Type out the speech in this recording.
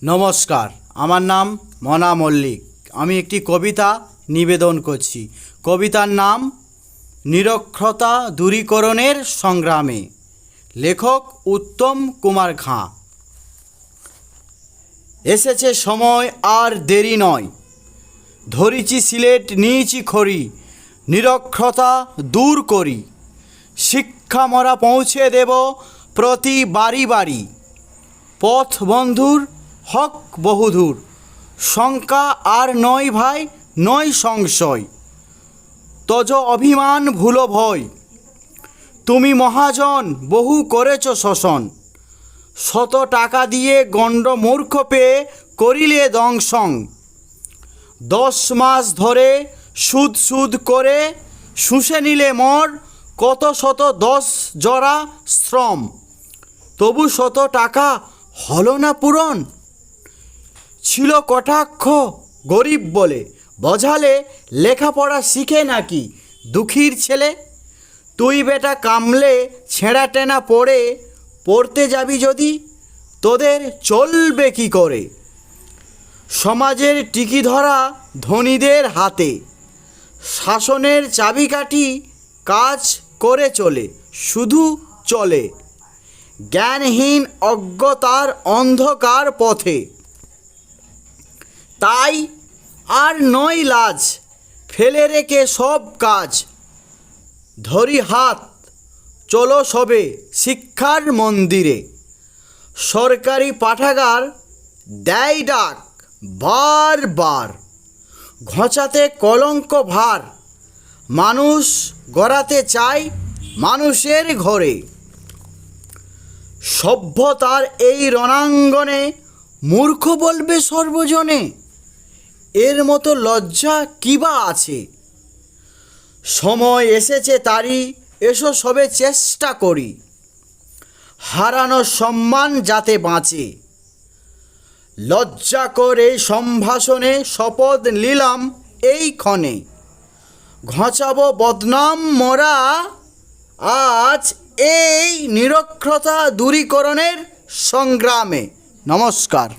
নমস্কার, আমার নাম মনা মল্লিক। আমি একটি কবিতা নিবেদন করছি। কবিতার নাম নিরক্ষরতা দূরীকরণের সংগ্রামে। লেখক উত্তম কুমার খাঁ। এসেছে সময়, আর দেরি নয়, ধরিছি সিলেট নিয়েছি খড়ি, নিরক্ষরতা দূর করি। শিক্ষা মরা পৌঁছে দেব প্রতি বাড়ি বাড়ি। পথ বন্ধুর হক বহুদূর, শঙ্কা আর নয় ভাই, নয় সংশয়। তজ অভিমান ভুলো ভয়, তুমি মহাজন বহু করেছ শোষণ। শত টাকা দিয়ে গণ্ড মূর্খ পেয়ে করিলে দংশন। 10 মাস ধরে সুদ সুদ করে শুষে নিলে মর, কত শত 10 জরা শ্রম। তবু শত টাকা হলো না পূরণ। ছিল কটাক্ষ গরিব বলে, বোঝালে লেখাপড়া শিখে নাকি দুঃখীর ছেলে। তুই বেটা কামলে ছেঁড়া টেনা পড়ে পড়তে যাবি যদি, তোদের চলবে কি করে। সমাজের টিকি ধরা ধনীদের হাতে, শাসনের চাবিকাঠি কাজ করে চলে, শুধু চলে জ্ঞানহীন অজ্ঞতার অন্ধকার পথে। তাই আর নয় লাজ, ফেলে রেখে সব কাজ। ধরি হাত, চলো সবে শিক্ষার মন্দিরে। সরকারি পাঠাগার দেয় ডাক বারবার, ঘোচাতে কলঙ্ক ভার। মানুষ গড়াতে চায় মানুষের ঘরে। সভ্যতার এই রণাঙ্গনে মূর্খ বলবে সর্বজনে, এর মতো লজ্জা কিবা আছে। সময় এসেছে তারই, এসো সবে চেষ্টা করি, হারানো সম্মান যাতে বাঁচে। লজ্জা করে সম্ভাষণে শপথ নিলাম এই ক্ষণে, ঘোচাবো বদনাম মোরা আজ এই নিরক্ষরতা দূরীকরণের সংগ্রামে। নমস্কার।